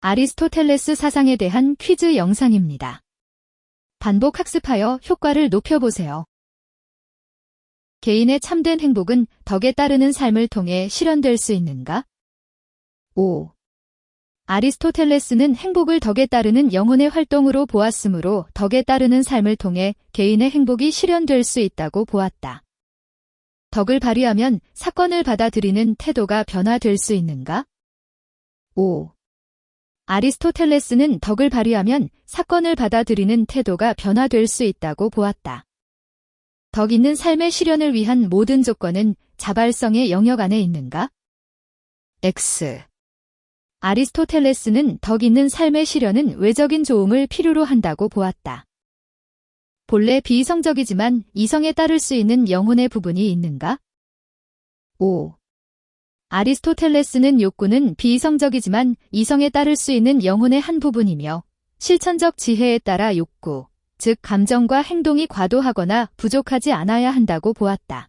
아리스토텔레스 사상에 대한 퀴즈 영상입니다. 반복 학습하여 효과를 높여보세요. 개인의 참된 행복은 덕에 따르는 삶을 통해 실현될 수 있는가? 5. 아리스토텔레스는 행복을 덕에 따르는 영혼의 활동으로 보았으므로 덕에 따르는 삶을 통해 개인의 행복이 실현될 수 있다고 보았다. 덕을 발휘하면 사건을 받아들이는 태도가 변화될 수 있는가? 5. 아리스토텔레스는 덕을 발휘하면 사건을 받아들이는 태도가 변화될 수 있다고 보았다. 덕 있는 삶의 실현을 위한 모든 조건은 자발성의 영역 안에 있는가? X. 아리스토텔레스는 덕 있는 삶의 실현은 외적인 조음을 필요로 한다고 보았다. 본래 비이성적이지만 이성에 따를 수 있는 영혼의 부분이 있는가? 5. 아리스토텔레스는 욕구는 비이성적이지만 이성에 따를 수 있는 영혼의 한 부분이며 실천적 지혜에 따라 욕구, 즉 감정과 행동이 과도하거나 부족하지 않아야 한다고 보았다.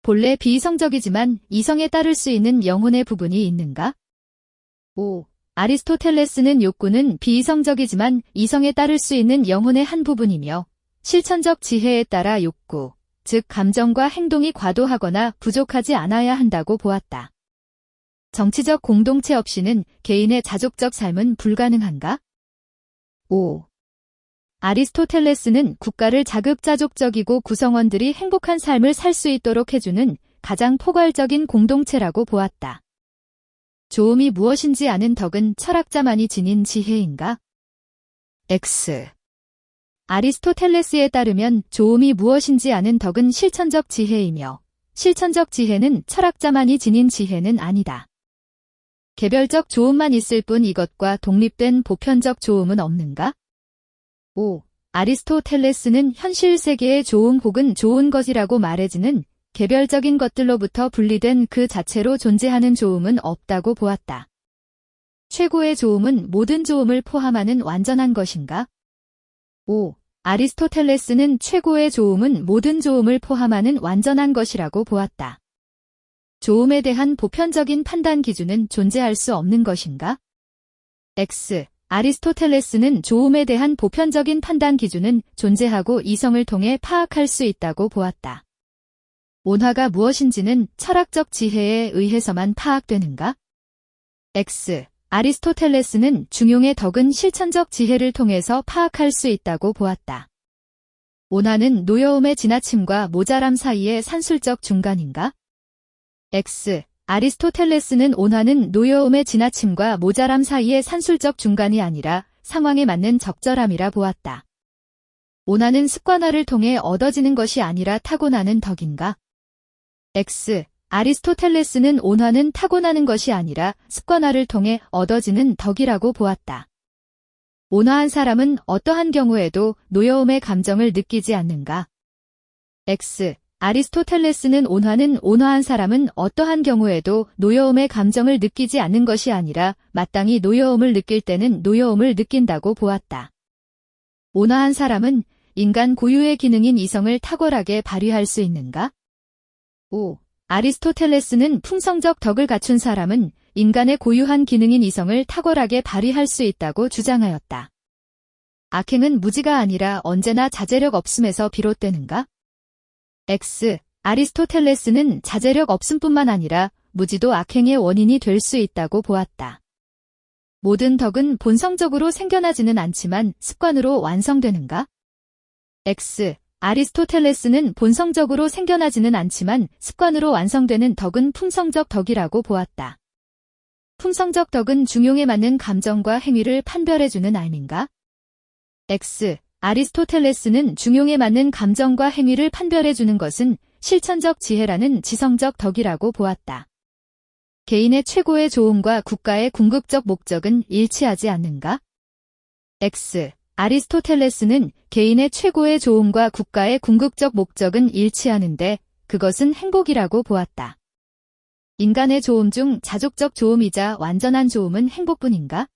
본래 비이성적이지만 이성에 따를 수 있는 영혼의 부분이 있는가? 5. 아리스토텔레스는 욕구는 비이성적이지만 이성에 따를 수 있는 영혼의 한 부분이며 실천적 지혜에 따라 욕구, 즉 감정과 행동이 과도하거나 부족하지 않아야 한다고 보았다. 정치적 공동체 없이는 개인의 자족적 삶은 불가능한가? 5. 아리스토텔레스는 국가를 자급자족적이고 구성원들이 행복한 삶을 살 수 있도록 해주는 가장 포괄적인 공동체라고 보았다. 조음이 무엇인지 아는 덕은 철학자만이 지닌 지혜인가? X. 아리스토텔레스에 따르면 조음이 무엇인지 아는 덕은 실천적 지혜이며 실천적 지혜는 철학자만이 지닌 지혜는 아니다. 개별적 조음만 있을 뿐 이것과 독립된 보편적 조음은 없는가? 5. 아리스토텔레스는 현실 세계의 좋음 혹은 좋은 것이라고 말해지는 개별적인 것들로부터 분리된 그 자체로 존재하는 조음은 없다고 보았다. 최고의 조음은 모든 조음을 포함하는 완전한 것인가? 5. 아리스토텔레스는 최고의 조음은 모든 조음을 포함하는 완전한 것이라고 보았다. 조음에 대한 보편적인 판단 기준은 존재할 수 없는 것인가? X. 아리스토텔레스는 조음에 대한 보편적인 판단 기준은 존재하고 이성을 통해 파악할 수 있다고 보았다. 온화가 무엇인지는 철학적 지혜에 의해서만 파악되는가? X. 아리스토텔레스는 중용의 덕은 실천적 지혜를 통해서 파악할 수 있다고 보았다. 온화는 노여움의 지나침과 모자람 사이의 산술적 중간인가? X. 아리스토텔레스는 온화는 노여움의 지나침과 모자람 사이의 산술적 중간이 아니라 상황에 맞는 적절함이라 보았다. 온화는 습관화를 통해 얻어지는 것이 아니라 타고나는 덕인가? X. 아리스토텔레스는 온화는 타고나는 것이 아니라 습관화를 통해 얻어지는 덕이라고 보았다. 온화한 사람은 어떠한 경우에도 노여움의 감정을 느끼지 않는가? X. 아리스토텔레스는 온화는 온화한 사람은 어떠한 경우에도 노여움의 감정을 느끼지 않는 것이 아니라 마땅히 노여움을 느낄 때는 노여움을 느낀다고 보았다. 온화한 사람은 인간 고유의 기능인 이성을 탁월하게 발휘할 수 있는가? 5. 아리스토텔레스는 품성적 덕을 갖춘 사람은 인간의 고유한 기능인 이성을 탁월하게 발휘할 수 있다고 주장하였다. 악행은 무지가 아니라 언제나 자제력 없음에서 비롯되는가? X. 아리스토텔레스는 자제력 없음뿐만 아니라 무지도 악행의 원인이 될 수 있다고 보았다. 모든 덕은 본성적으로 생겨나지는 않지만 습관으로 완성되는가? X. 아리스토텔레스는 본성적으로 생겨나지는 않지만 습관으로 완성되는 덕은 품성적 덕이라고 보았다. 품성적 덕은 중용에 맞는 감정과 행위를 판별해주는 알민가? X. 아리스토텔레스는 중용에 맞는 감정과 행위를 판별해주는 것은 실천적 지혜라는 지성적 덕이라고 보았다. 개인의 최고의 조음과 국가의 궁극적 목적은 일치하지 않는가? X. 아리스토텔레스는 개인의 최고의 조음과 국가의 궁극적 목적은 일치하는데 그것은 행복이라고 보았다. 인간의 조음 중 자족적 조음이자 완전한 조음은 행복뿐인가?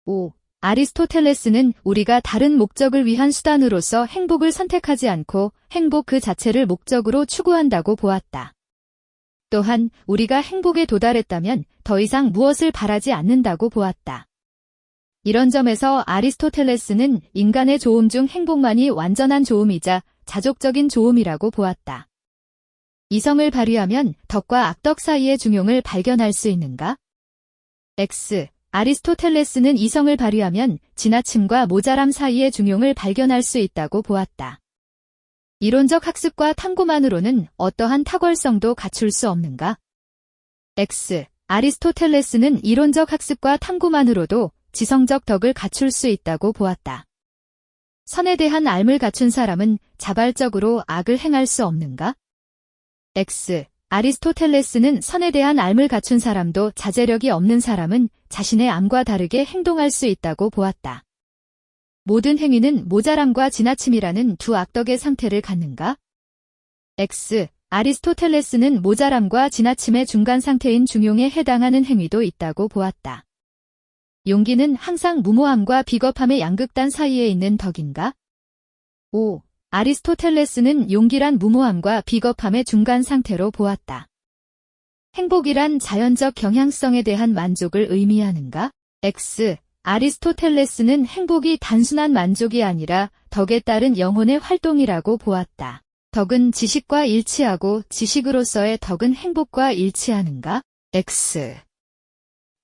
5. 아리스토텔레스는 우리가 다른 목적을 위한 수단으로서 행복을 선택하지 않고 행복 그 자체를 목적으로 추구한다고 보았다. 또한 우리가 행복에 도달했다면 더 이상 무엇을 바라지 않는다고 보았다. 이런 점에서 아리스토텔레스는 인간의 조음 중 행복만이 완전한 조음이자 자족적인 조음이라고 보았다. 이성을 발휘하면 덕과 악덕 사이의 중용을 발견할 수 있는가? X. 아리스토텔레스는 이성을 발휘하면 지나침과 모자람 사이의 중용을 발견할 수 있다고 보았다. 이론적 학습과 탐구만으로는 어떠한 탁월성도 갖출 수 없는가? X. 아리스토텔레스는 이론적 학습과 탐구만으로도 지성적 덕을 갖출 수 있다고 보았다. 선에 대한 알을 갖춘 사람은 자발적으로 악을 행할 수 없는가? X. 아리스토텔레스는 선에 대한 알을 갖춘 사람도 자제력이 없는 사람은 자신의 암과 다르게 행동할 수 있다고 보았다. 모든 행위는 모자람과 지나침이라는 두 악덕의 상태를 갖는가? X. 아리스토텔레스는 모자람과 지나침의 중간 상태인 중용에 해당하는 행위도 있다고 보았다. 용기는 항상 무모함과 비겁함의 양극단 사이에 있는 덕인가? 5. 아리스토텔레스는 용기란 무모함과 비겁함의 중간 상태로 보았다. 행복이란 자연적 경향성에 대한 만족을 의미하는가? X. 아리스토텔레스는 행복이 단순한 만족이 아니라 덕에 따른 영혼의 활동이라고 보았다. 덕은 지식과 일치하고 지식으로서의 덕은 행복과 일치하는가? X.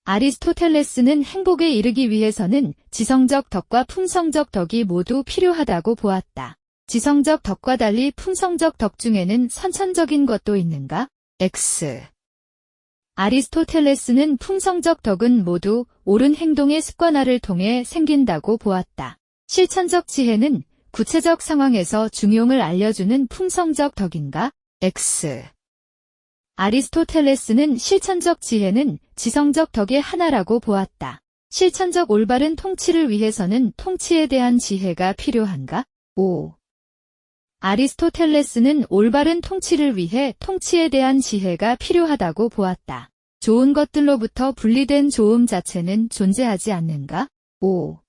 아리스토텔레스는 행복에 이르기 위해서는 지성적 덕과 품성적 덕이 모두 필요하다고 보았다. 지성적 덕과 달리 품성적 덕 중에는 선천적인 것도 있는가? X. 아리스토텔레스는 품성적 덕은 모두 옳은 행동의 습관화를 통해 생긴다고 보았다. 실천적 지혜는 구체적 상황에서 중용을 알려주는 품성적 덕인가? X. 아리스토텔레스는 실천적 지혜는 지성적 덕의 하나라고 보았다. 실천적 올바른 통치를 위해서는 통치에 대한 지혜가 필요한가? 5. 아리스토텔레스는 올바른 통치를 위해 통치에 대한 지혜가 필요하다고 보았다. 좋은 것들로부터 분리된 좋음 자체는 존재하지 않는가? 5.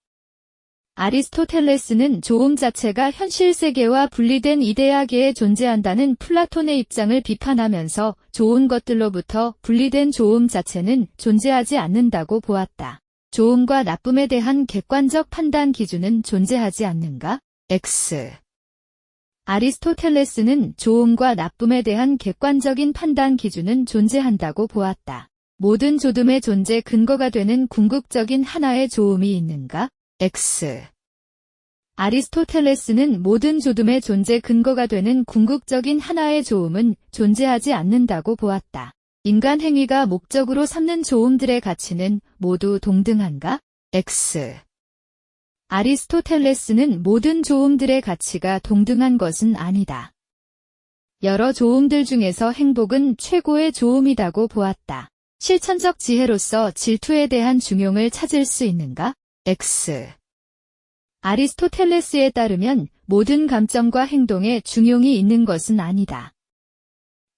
아리스토텔레스는 좋음 자체가 현실 세계와 분리된 이데아계에 존재한다는 플라톤의 입장을 비판하면서 좋은 것들로부터 분리된 좋음 자체는 존재하지 않는다고 보았다. 좋음과 나쁨에 대한 객관적 판단 기준은 존재하지 않는가? X. 아리스토텔레스는 좋음과 나쁨에 대한 객관적인 판단 기준은 존재한다고 보았다. 모든 조둠의 존재 근거가 되는 궁극적인 하나의 조음이 있는가? X. 아리스토텔레스는 모든 조둠의 존재 근거가 되는 궁극적인 하나의 조음은 존재하지 않는다고 보았다. 인간 행위가 목적으로 삼는 조음들의 가치는 모두 동등한가? X. 아리스토텔레스는 모든 조음들의 가치가 동등한 것은 아니다. 여러 조음들 중에서 행복은 최고의 조음이라고 보았다. 실천적 지혜로서 질투에 대한 중용을 찾을 수 있는가? X. 아리스토텔레스에 따르면 모든 감정과 행동에 중용이 있는 것은 아니다.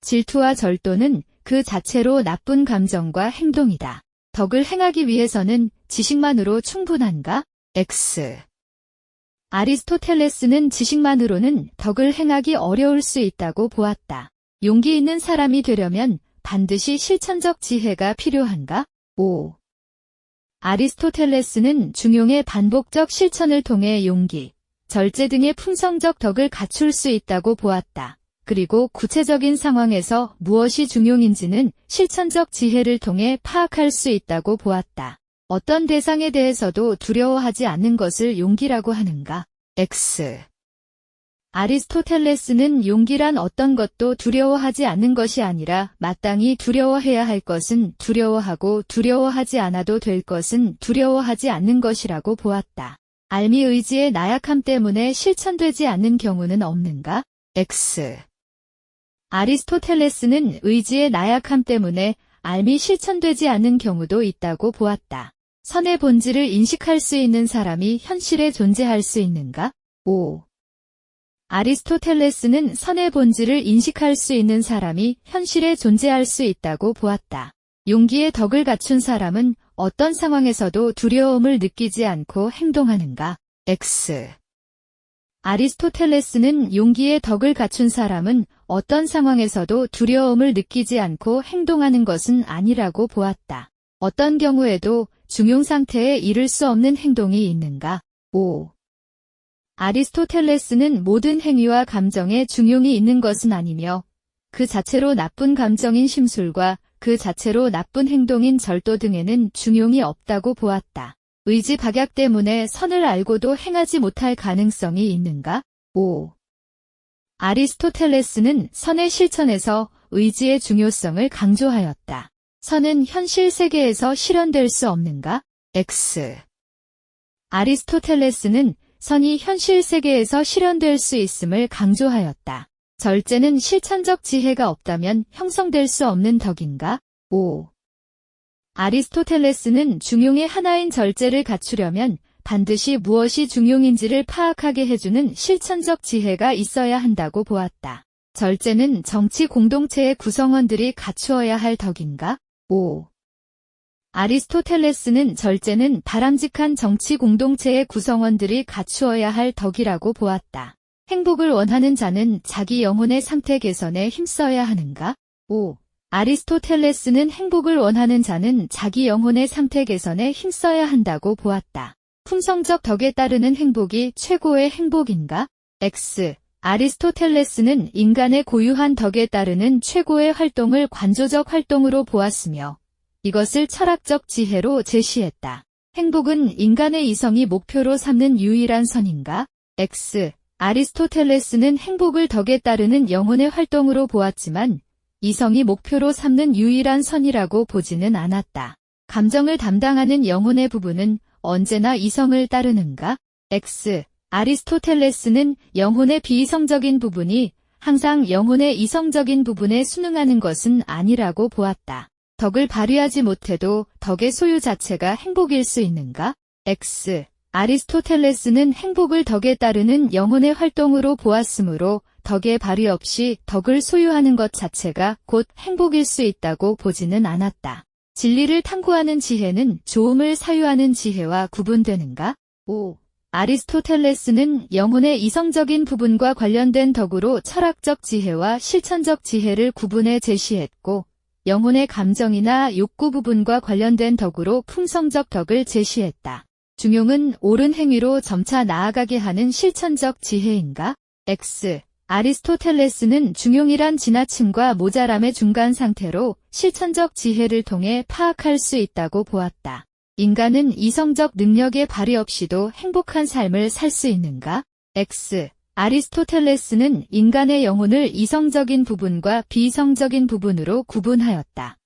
질투와 절도는 그 자체로 나쁜 감정과 행동이다. 덕을 행하기 위해서는 지식만으로 충분한가? X. 아리스토텔레스는 지식만으로는 덕을 행하기 어려울 수 있다고 보았다. 용기 있는 사람이 되려면 반드시 실천적 지혜가 필요한가? 5. 아리스토텔레스는 중용의 반복적 실천을 통해 용기, 절제 등의 품성적 덕을 갖출 수 있다고 보았다. 그리고 구체적인 상황에서 무엇이 중용인지는 실천적 지혜를 통해 파악할 수 있다고 보았다. 어떤 대상에 대해서도 두려워하지 않는 것을 용기라고 하는가? X. 아리스토텔레스는 용기란 어떤 것도 두려워하지 않는 것이 아니라 마땅히 두려워해야 할 것은 두려워하고 두려워하지 않아도 될 것은 두려워하지 않는 것이라고 보았다. 알미 의지의 나약함 때문에 실천되지 않는 경우는 없는가? X. 아리스토텔레스는 의지의 나약함 때문에 알미 실천되지 않는 경우도 있다고 보았다. 선의 본질을 인식할 수 있는 사람이 현실에 존재할 수 있는가? 5. 아리스토텔레스는 선의 본질을 인식할 수 있는 사람이 현실에 존재할 수 있다고 보았다. 용기의 덕을 갖춘 사람은 어떤 상황에서도 두려움을 느끼지 않고 행동하는가? X. 아리스토텔레스는 용기의 덕을 갖춘 사람은 어떤 상황에서도 두려움을 느끼지 않고 행동하는 것은 아니라고 보았다. 어떤 경우에도 중용 상태에 이를 수 없는 행동이 있는가? 5. 아리스토텔레스는 모든 행위와 감정에 중용이 있는 것은 아니며 그 자체로 나쁜 감정인 심술과 그 자체로 나쁜 행동인 절도 등에는 중용이 없다고 보았다. 의지 박약 때문에 선을 알고도 행하지 못할 가능성이 있는가? 5. 아리스토텔레스는 선의 실천에서 의지의 중요성을 강조하였다. 선은 현실 세계에서 실현될 수 없는가? X. 아리스토텔레스는 선이 현실 세계에서 실현될 수 있음을 강조하였다. 절제는 실천적 지혜가 없다면 형성될 수 없는 덕인가? 5. 아리스토텔레스는 중용의 하나인 절제를 갖추려면 반드시 무엇이 중용인지를 파악하게 해주는 실천적 지혜가 있어야 한다고 보았다. 절제는 정치 공동체의 구성원들이 갖추어야 할 덕인가? 5. 아리스토텔레스는 절제는 바람직한 정치 공동체의 구성원들이 갖추어야 할 덕이라고 보았다. 행복을 원하는 자는 자기 영혼의 상태 개선에 힘써야 하는가? 5. 아리스토텔레스는 행복을 원하는 자는 자기 영혼의 상태 개선에 힘써야 한다고 보았다. 품성적 덕에 따르는 행복이 최고의 행복인가? X. 아리스토텔레스는 인간의 고유한 덕에 따르는 최고의 활동을 관조적 활동으로 보았으며 이것을 철학적 지혜로 제시했다. 행복은 인간의 이성이 목표로 삼는 유일한 선인가? X. 아리스토텔레스는 행복을 덕에 따르는 영혼의 활동으로 보았지만 이성이 목표로 삼는 유일한 선이라고 보지는 않았다. 감정을 담당하는 영혼의 부분은 언제나 이성을 따르는가? X. 아리스토텔레스는 영혼의 비이성적인 부분이 항상 영혼의 이성적인 부분에 순응하는 것은 아니라고 보았다. 덕을 발휘하지 못해도 덕의 소유 자체가 행복일 수 있는가? X. 아리스토텔레스는 행복을 덕에 따르는 영혼의 활동으로 보았으므로 덕의 발휘 없이 덕을 소유하는 것 자체가 곧 행복일 수 있다고 보지는 않았다. 진리를 탐구하는 지혜는 좋음을 사유하는 지혜와 구분되는가? 5. 아리스토텔레스는 영혼의 이성적인 부분과 관련된 덕으로 철학적 지혜와 실천적 지혜를 구분해 제시했고 영혼의 감정이나 욕구 부분과 관련된 덕으로 품성적 덕을 제시했다. 중용은 옳은 행위로 점차 나아가게 하는 실천적 지혜인가? X. 아리스토텔레스는 중용이란 지나침과 모자람의 중간 상태로 실천적 지혜를 통해 파악할 수 있다고 보았다. 인간은 이성적 능력의 발휘 없이도 행복한 삶을 살 수 있는가? X. 아리스토텔레스는 인간의 영혼을 이성적인 부분과 비이성적인 부분으로 구분하였다.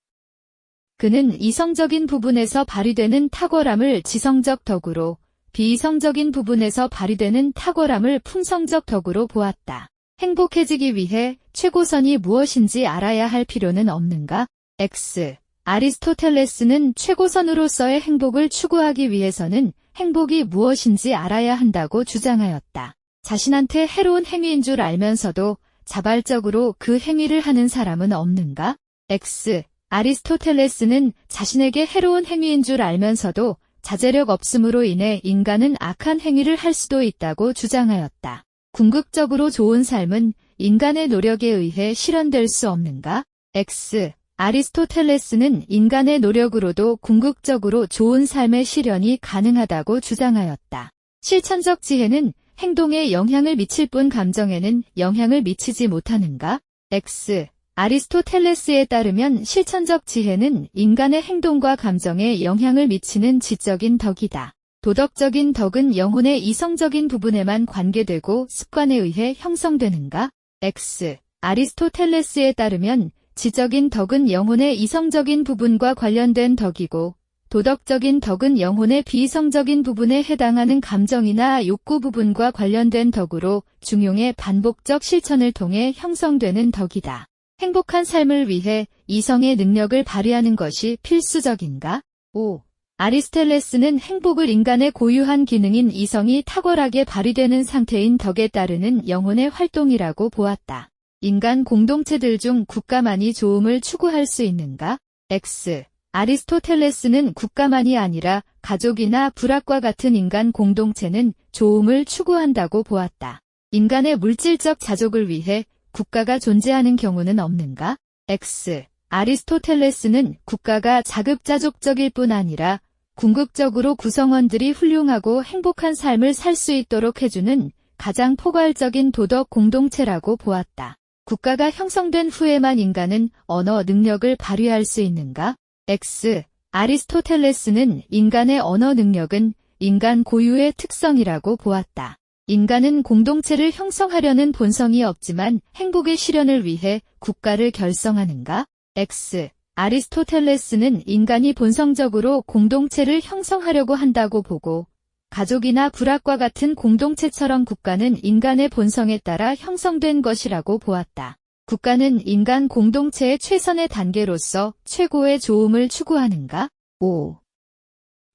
그는 이성적인 부분에서 발휘되는 탁월함을 지성적 덕으로, 비이성적인 부분에서 발휘되는 탁월함을 품성적 덕으로 보았다. 행복해지기 위해 최고선이 무엇인지 알아야 할 필요는 없는가? X. 아리스토텔레스는 최고선으로서의 행복을 추구하기 위해서는 행복이 무엇인지 알아야 한다고 주장하였다. 자신한테 해로운 행위인 줄 알면서도 자발적으로 그 행위를 하는 사람은 없는가? X. 아리스토텔레스는 자신에게 해로운 행위인 줄 알면서도 자제력 없음으로 인해 인간은 악한 행위를 할 수도 있다고 주장하였다. 궁극적으로 좋은 삶은 인간의 노력에 의해 실현될 수 없는가? X. 아리스토텔레스는 인간의 노력으로도 궁극적으로 좋은 삶의 실현이 가능하다고 주장하였다. 실천적 지혜는 행동에 영향을 미칠 뿐 감정에는 영향을 미치지 못하는가? X. 아리스토텔레스에 따르면 실천적 지혜는 인간의 행동과 감정에 영향을 미치는 지적인 덕이다. 도덕적인 덕은 영혼의 이성적인 부분에만 관계되고 습관에 의해 형성되는가? X. 아리스토텔레스에 따르면 지적인 덕은 영혼의 이성적인 부분과 관련된 덕이고 도덕적인 덕은 영혼의 비이성적인 부분에 해당하는 감정이나 욕구 부분과 관련된 덕으로 중용의 반복적 실천을 통해 형성되는 덕이다. 행복한 삶을 위해 이성의 능력을 발휘하는 것이 필수적인가? 5. 아리스텔레스는 행복을 인간의 고유한 기능인 이성이 탁월하게 발휘되는 상태인 덕에 따르는 영혼의 활동이라고 보았다. 인간 공동체들 중 국가만이 좋음을 추구할 수 있는가? X. 아리스토텔레스는 국가만이 아니라 가족이나 부락과 같은 인간 공동체는 좋음을 추구한다고 보았다. 인간의 물질적 자족을 위해 국가가 존재하는 경우는 없는가? X. 아리스토텔레스는 국가가 자급자족적일 뿐 아니라 궁극적으로 구성원들이 훌륭하고 행복한 삶을 살 수 있도록 해주는 가장 포괄적인 도덕 공동체라고 보았다. 국가가 형성된 후에만 인간은 언어 능력을 발휘할 수 있는가? X. 아리스토텔레스는 인간의 언어 능력은 인간 고유의 특성이라고 보았다. 인간은 공동체를 형성하려는 본성이 없지만 행복의 실현을 위해 국가를 결성하는가? X. 아리스토텔레스는 인간이 본성적으로 공동체를 형성하려고 한다고 보고 가족이나 부락과 같은 공동체처럼 국가는 인간의 본성에 따라 형성된 것이라고 보았다. 국가는 인간 공동체의 최선의 단계로서 최고의 좋음을 추구하는가? 5.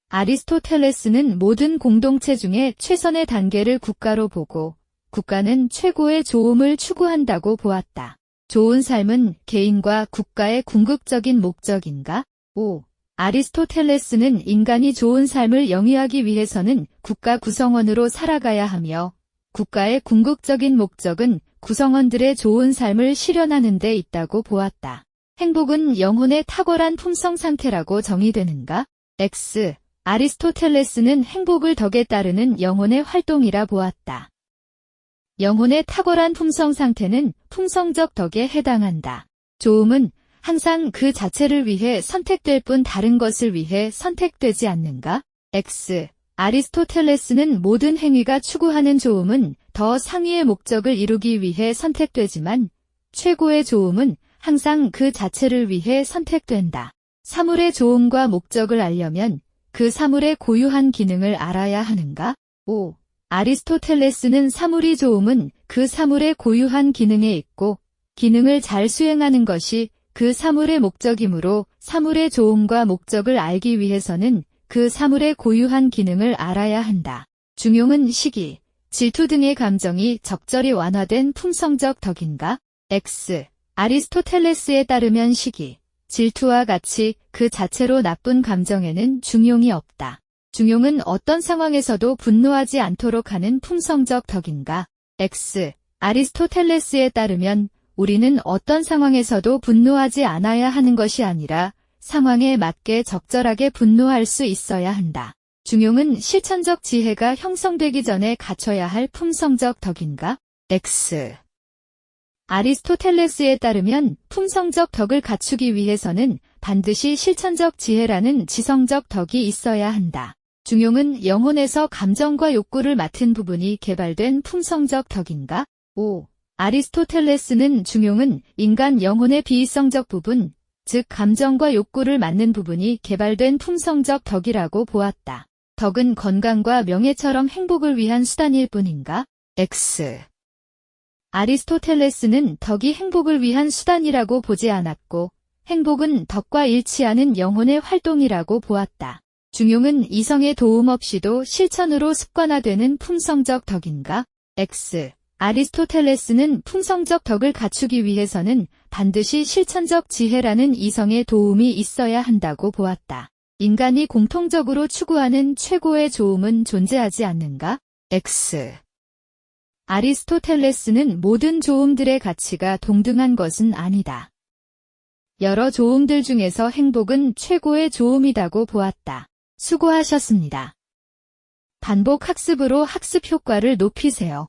아리스토텔레스는 모든 공동체 중에 최선의 단계를 국가로 보고 국가는 최고의 좋음을 추구한다고 보았다. 좋은 삶은 개인과 국가의 궁극적인 목적인가? 5. 아리스토텔레스는 인간이 좋은 삶을 영위하기 위해서는 국가 구성원으로 살아가야 하며 국가의 궁극적인 목적은 구성원들의 좋은 삶을 실현하는 데 있다고 보았다. 행복은 영혼의 탁월한 품성 상태라고 정의되는가? X. 아리스토텔레스는 행복을 덕에 따르는 영혼의 활동이라 보았다. 영혼의 탁월한 품성 상태는 품성적 덕에 해당한다. 좋음은 항상 그 자체를 위해 선택될 뿐 다른 것을 위해 선택되지 않는가? X. 아리스토텔레스는 모든 행위가 추구하는 좋음은 더 상위의 목적을 이루기 위해 선택되지만 최고의 좋음은 항상 그 자체를 위해 선택된다. 사물의 좋음과 목적을 알려면 그 사물의 고유한 기능을 알아야 하는가? 5. 아리스토텔레스는 사물이 좋음은 그 사물의 고유한 기능에 있고 기능을 잘 수행하는 것이 그 사물의 목적이므로 사물의 좋음과 목적을 알기 위해서는 그 사물의 고유한 기능을 알아야 한다. 중용은 시기, 질투 등의 감정이 적절히 완화된 품성적 덕인가? X. 아리스토텔레스에 따르면 시기, 질투와 같이 그 자체로 나쁜 감정에는 중용이 없다. 중용은 어떤 상황에서도 분노하지 않도록 하는 품성적 덕인가? X. 아리스토텔레스에 따르면 우리는 어떤 상황에서도 분노하지 않아야 하는 것이 아니라 상황에 맞게 적절하게 분노할 수 있어야 한다. 중용은 실천적 지혜가 형성되기 전에 갖춰야 할 품성적 덕인가? X. 아리스토텔레스에 따르면 품성적 덕을 갖추기 위해서는 반드시 실천적 지혜라는 지성적 덕이 있어야 한다. 중용은 영혼에서 감정과 욕구를 맡은 부분이 개발된 품성적 덕인가? 5. 아리스토텔레스는 중용은 인간 영혼의 비이성적 부분, 즉 감정과 욕구를 맡는 부분이 개발된 품성적 덕이라고 보았다. 덕은 건강과 명예처럼 행복을 위한 수단일 뿐인가? X. 아리스토텔레스는 덕이 행복을 위한 수단이라고 보지 않았고 행복은 덕과 일치하는 영혼의 활동이라고 보았다. 중용은 이성의 도움 없이도 실천으로 습관화되는 품성적 덕인가? X. 아리스토텔레스는 품성적 덕을 갖추기 위해서는 반드시 실천적 지혜라는 이성의 도움이 있어야 한다고 보았다. 인간이 공통적으로 추구하는 최고의 좋음은 존재하지 않는가? X. 아리스토텔레스는 모든 좋음들의 가치가 동등한 것은 아니다. 여러 좋음들 중에서 행복은 최고의 좋음이라고 보았다. 수고하셨습니다. 반복 학습으로 학습 효과를 높이세요.